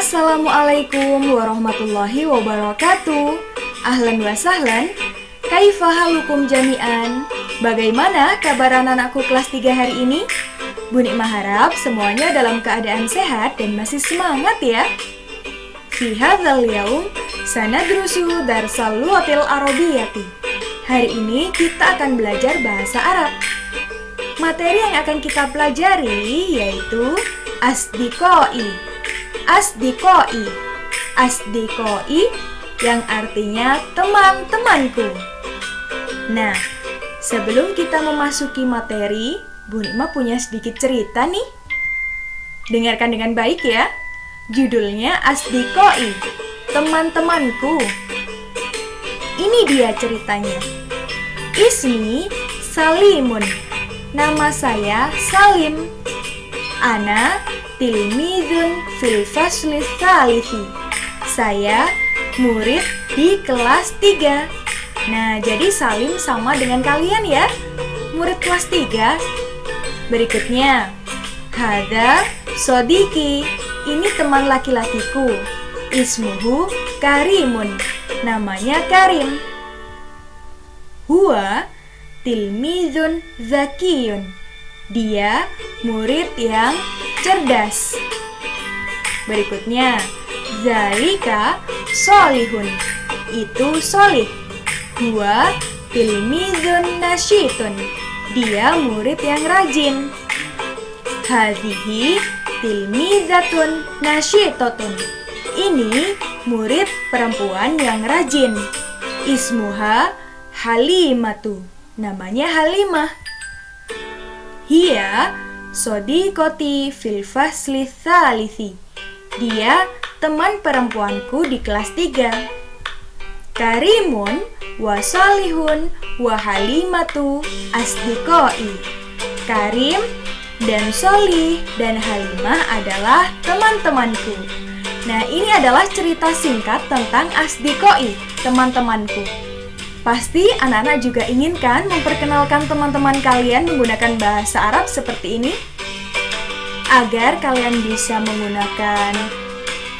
Assalamualaikum warahmatullahi wabarakatuh. Ahlan wa sahlan. Kaifa halukum jami'an? Bagaimana kabar anak-anakku kelas 3 hari ini? Bu Nikmah harap semuanya dalam keadaan sehat dan masih semangat ya. Fi hadzal yaum sanadrusu darsal lughatil arabiyyati. Hari ini kita akan belajar bahasa Arab. Materi yang akan kita pelajari yaitu asdiqai. Asdiqai. Asdiqai yang artinya teman-temanku. Nah, sebelum kita memasuki materi, Bu Nikmah punya sedikit cerita nih. Dengarkan dengan baik ya. Judulnya Asdiqai, teman-temanku. Ini dia ceritanya. Ismi Salimun. Nama saya Salim. Ana tilmizun fil fasli tsalithi. Saya murid di kelas 3. Nah, jadi Salim sama dengan kalian ya, murid kelas 3. Berikutnya, hadza sodiki. Ini teman laki-lakiku. Ismuhu Karimun. Namanya Karim. Huwa tilmizun zakiyun. Dia murid yang cerdas. Berikutnya, zalika solihun. Itu solih. Huwa tilmizun nasyitun. Dia murid yang rajin. Hadhihi tilmizatun nasyitotun. Ini murid perempuan yang rajin. Ismuha Halimatu. Namanya Halimah. Hiya sodiqoti fil fasli tsalithi. Dia teman perempuanku di kelas 3. Karimun wa salihun wa Halimatu asdiqai. Karim dan Solih dan Halimah adalah teman-temanku. Nah, ini adalah cerita singkat tentang asdiqai, teman-temanku. Pasti anak-anak juga inginkan memperkenalkan teman-teman kalian menggunakan bahasa Arab seperti ini. Agar kalian bisa menggunakan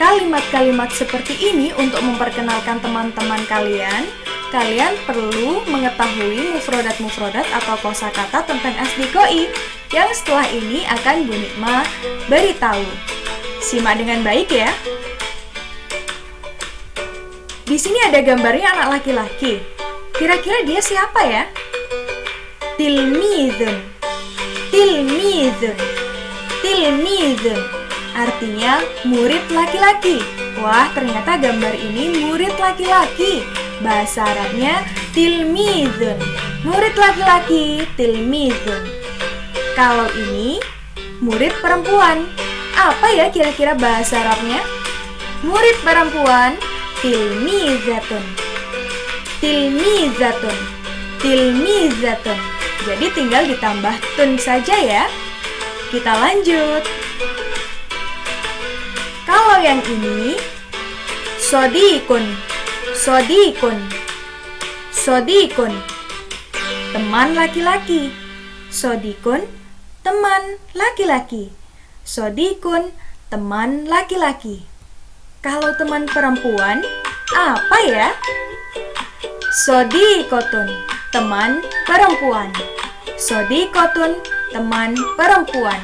kalimat-kalimat seperti ini untuk memperkenalkan teman-teman kalian, kalian perlu mengetahui mufrodat-mufrodat atau kosakata tentang asdiqai yang setelah ini akan Bu Nikmah beritahu. Simak dengan baik ya. Di sini ada gambarnya anak laki-laki. Kira-kira dia siapa ya? Tilmizun. Tilmizun. Tilmizun. Artinya murid laki-laki. Wah, ternyata gambar ini murid laki-laki. Bahasa Arabnya tilmizun. Murid laki-laki, tilmizun. Kalau ini murid perempuan. Apa ya kira-kira bahasa Arabnya? Murid perempuan, tilmizatun. Tilmizatun. Tilmizatun. Jadi tinggal ditambah tun saja ya. Kita lanjut. Kalau yang ini sodikun. Sodikun. Sodikun. Teman laki-laki. Sodikun, teman laki-laki. Sodikun, teman laki-laki. Kalau teman perempuan, apa ya? Sodikotun, teman perempuan. Sodikotun, teman perempuan.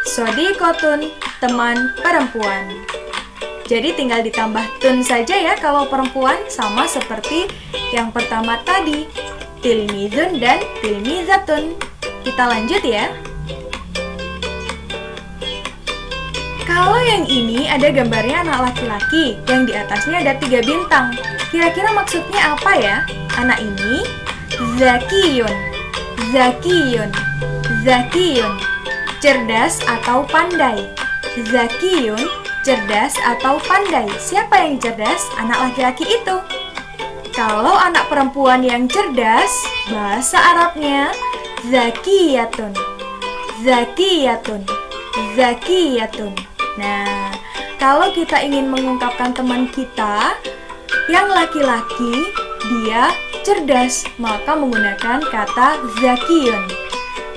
Sodikotun, teman perempuan. Jadi tinggal ditambah tun saja ya kalau perempuan, sama seperti yang pertama tadi, tilmizun dan tilmizatun. Kita lanjut ya. Kalau yang ini ada gambarnya anak laki-laki, yang di atasnya ada 3 bintang. Kira-kira maksudnya apa ya? Anak ini zakiyun. Zakiyun. Zakiyun. Cerdas atau pandai. Zakiyun, cerdas atau pandai. Siapa yang cerdas? Anak laki-laki itu. Kalau anak perempuan yang cerdas, bahasa Arabnya zakiyatun. Zakiyatun. Zakiyatun. Nah, kalau kita ingin mengungkapkan teman kita yang laki-laki, dia cerdas, maka menggunakan kata zakiyun.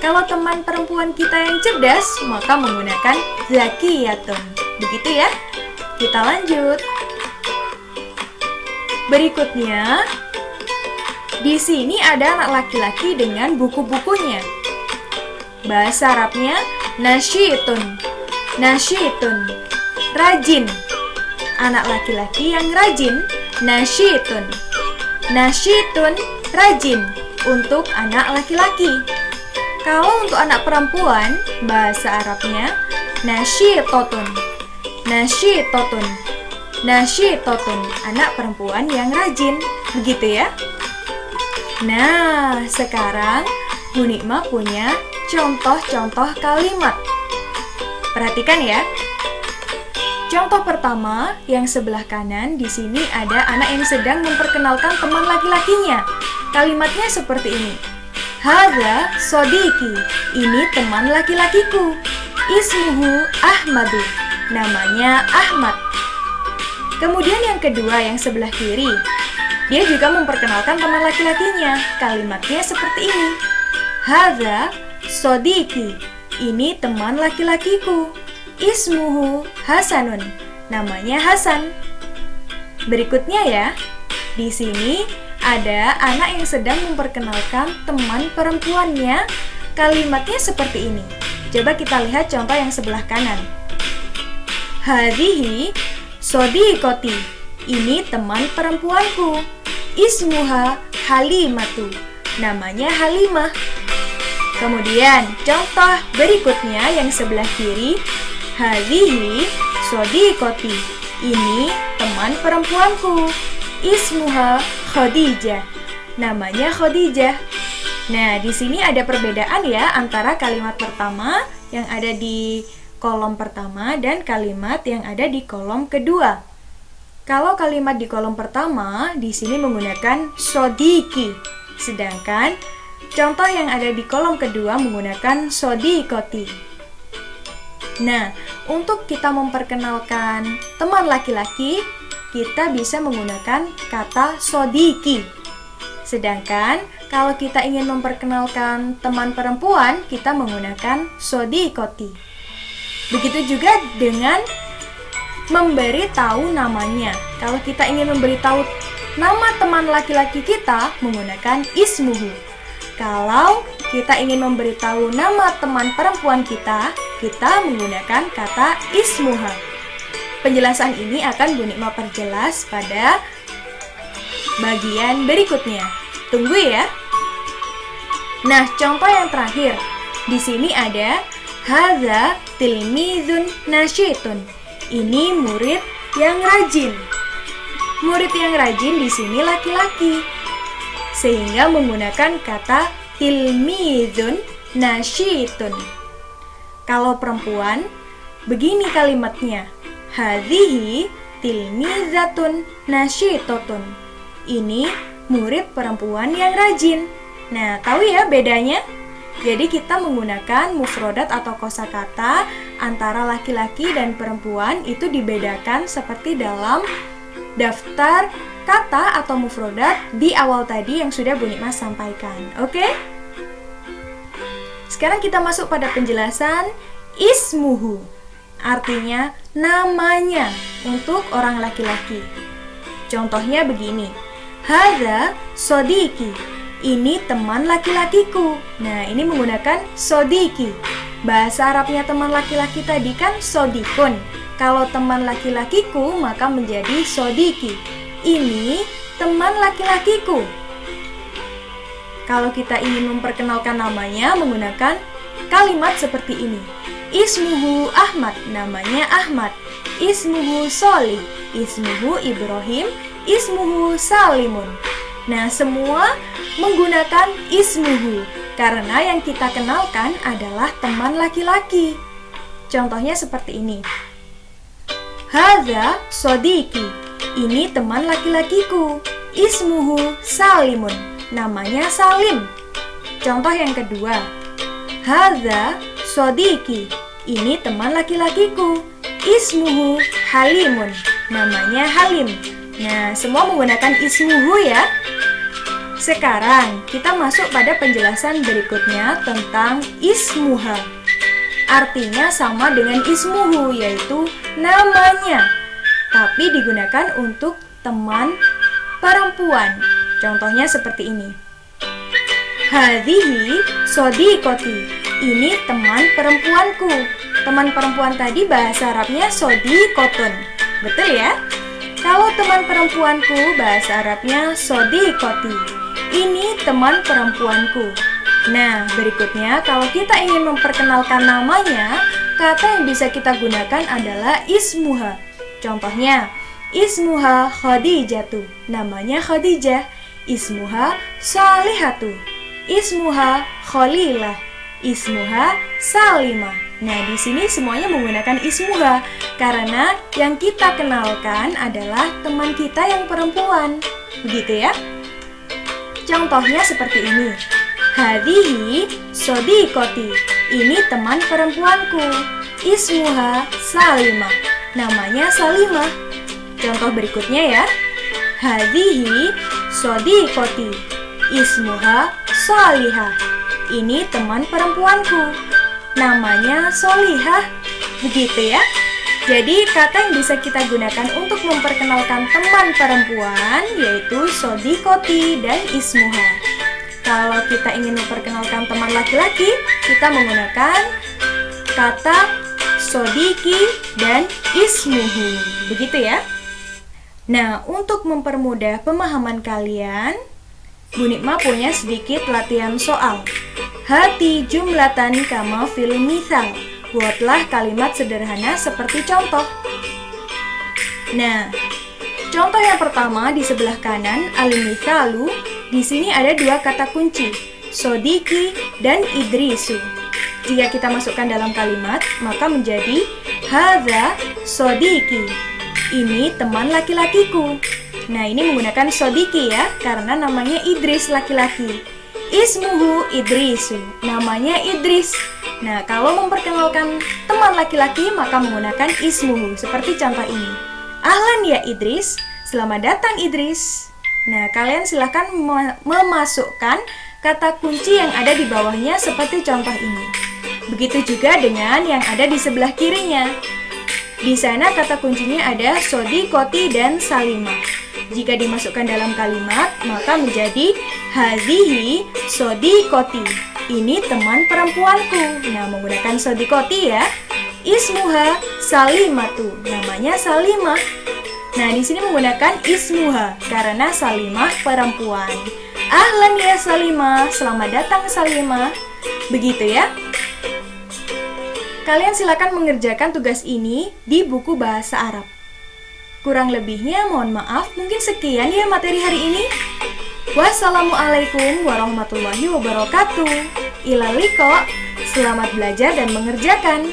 Kalau teman perempuan kita yang cerdas, maka menggunakan zakiyatun. Begitu ya. Kita lanjut. Berikutnya, di sini ada anak laki-laki dengan buku-bukunya. Bahasa Arabnya nasyitun. Nasyitun, rajin. Anak laki-laki yang rajin, nasyitun. Nasyitun, rajin untuk anak laki-laki. Kalau untuk anak perempuan, bahasa Arabnya nasyitotun. Nasyitotun. Nasyitotun, anak perempuan yang rajin. Begitu ya. Nah, sekarang Bu Nikma punya contoh-contoh kalimat. Perhatikan ya. Contoh pertama, yang sebelah kanan di sini ada anak yang sedang memperkenalkan teman laki-lakinya. Kalimatnya seperti ini. Hadza sodiki, ini teman laki-lakiku. Ismuhu Ahmadu, namanya Ahmad. Kemudian yang kedua yang sebelah kiri, dia juga memperkenalkan teman laki-lakinya. Kalimatnya seperti ini. Hadza sodiki, ini teman laki-lakiku. Ismuhu Hasanun, namanya Hasan. Berikutnya ya, di sini ada anak yang sedang memperkenalkan teman perempuannya. Kalimatnya seperti ini. Coba kita lihat contoh yang sebelah kanan. Hadhihi sodiqoti, ini teman perempuanku. Ismuha Halimatu, namanya Halimah. Kemudian contoh berikutnya yang sebelah kiri. Hadhihi sodiqoti, ini teman perempuanku. Ismuha Khadijah, namanya Khadijah. Nah, di sini ada perbedaan ya antara kalimat pertama yang ada di kolom pertama dan kalimat yang ada di kolom kedua. Kalau kalimat di kolom pertama di sini menggunakan sodiki, sedangkan contoh yang ada di kolom kedua menggunakan sodiqoti. Nah, untuk kita memperkenalkan teman laki-laki, kita bisa menggunakan kata sodiki. Sedangkan kalau kita ingin memperkenalkan teman perempuan, kita menggunakan sodiqoti. Begitu juga dengan memberi tahu namanya. Kalau kita ingin memberitahu nama teman laki-laki kita, menggunakan ismuhu. Kalau kita ingin memberitahu nama teman perempuan kita menggunakan kata ismuha. Penjelasan ini akan Bu Nikma perjelas pada bagian berikutnya. Tunggu ya. Nah, contoh yang terakhir. Di sini ada hadza tilmizun nasyitun. Ini murid yang rajin. Murid yang rajin di sini laki-laki. Sehingga menggunakan kata tilmizun nasyitun. Kalau perempuan, begini kalimatnya. Hadhihi tilmizatun nasyitotun. Ini murid perempuan yang rajin. Nah, tahu ya bedanya? Jadi kita menggunakan mufrodat atau kosakata antara laki-laki dan perempuan itu dibedakan seperti dalam daftar kata atau mufrodat di awal tadi yang sudah Bu Nikma sampaikan. Oke? Sekarang kita masuk pada penjelasan ismuhu. Artinya namanya untuk orang laki-laki. Contohnya begini. Hadza sodiki, ini teman laki-lakiku. Nah, ini menggunakan sodiki. Bahasa Arabnya teman laki-laki tadi kan sodikun. Kalau teman laki-lakiku maka menjadi sodiki. Ini teman laki-lakiku. Kalau kita ingin memperkenalkan namanya menggunakan kalimat seperti ini. Ismuhu Ahmad, namanya Ahmad. Ismuhu Solih, ismuhu Ibrahim, ismuhu Salimun. Nah, semua menggunakan ismuhu karena yang kita kenalkan adalah teman laki-laki. Contohnya seperti ini. Hadza sodiki, ini teman laki-lakiku. Ismuhu Salimun, namanya Salim. Contoh yang kedua. Hadza sodiki, ini teman laki-lakiku. Ismuhu Halimun, namanya Halim. Nah, semua menggunakan ismuhu ya. Sekarang kita masuk pada penjelasan berikutnya tentang ismuha. artinya sama dengan ismuhu, yaitu namanya, tapi digunakan untuk teman perempuan. Contohnya seperti ini. Hadhihi sodiqoti, ini teman perempuanku. Teman perempuan tadi bahasa Arabnya sodiqotun. Betul ya? Kalau teman perempuanku bahasa Arabnya sodiqoti. Ini teman perempuanku. Nah, berikutnya kalau kita ingin memperkenalkan namanya, kata yang bisa kita gunakan adalah ismuha. Contohnya, ismuha Khadijatu, namanya Khadijah. Ismuha Salihatu, ismuha Khalilah, ismuha Salimah. Nah, di sini semuanya menggunakan ismuha karena yang kita kenalkan adalah teman kita yang perempuan. Begitu ya? Contohnya seperti ini. Hadhihi sodiqoti, ini teman perempuanku. Ismuha Salimah, namanya Salimah. Contoh berikutnya ya. Hadhihi sodiqoti, ismuha Salihah, ini teman perempuanku, namanya Solihah. Begitu ya. Jadi kata yang bisa kita gunakan untuk memperkenalkan teman perempuan yaitu sodiqoti dan ismuha. Kalau kita ingin memperkenalkan teman laki-laki, kita menggunakan kata sodiki dan ismuhu. Begitu ya. Nah, untuk mempermudah pemahaman kalian, Bu Nikma punya sedikit latihan soal. Hati jumlatan kama fil mithal. Buatlah kalimat sederhana seperti contoh. Nah, contoh yang pertama di sebelah kanan al-mithalu, di sini ada dua kata kunci, sodiki dan idrisu. Jika kita masukkan dalam kalimat, maka menjadi hadza sodiki. Ini teman laki-lakiku. Nah, ini menggunakan sodiki ya, karena namanya Idris laki-laki. Ismuhu Idrisu, namanya Idris. Nah, kalau memperkenalkan teman laki-laki maka menggunakan ismuhu, seperti contoh ini. Ahlan ya Idris, selamat datang Idris. Nah, kalian silahkan memasukkan kata kunci yang ada di bawahnya seperti contoh ini. Begitu juga dengan yang ada di sebelah kirinya. Di sana kata kuncinya ada sodiqoti dan salimah. Jika dimasukkan dalam kalimat, maka menjadi hadhihi sodiqoti. Ini teman perempuanku. Nah, menggunakan sodiqoti ya. Ismuha salimatu, namanya Salimah. Nah, di sini menggunakan ismuha karena Salimah perempuan. Ahlan ya Salimah, selamat datang Salimah. Begitu ya. Kalian silakan mengerjakan tugas ini di buku bahasa Arab. Kurang lebihnya mohon maaf, mungkin sekian ya materi hari ini. Wassalamualaikum warahmatullahi wabarakatuh. Ila liqa, selamat belajar dan mengerjakan.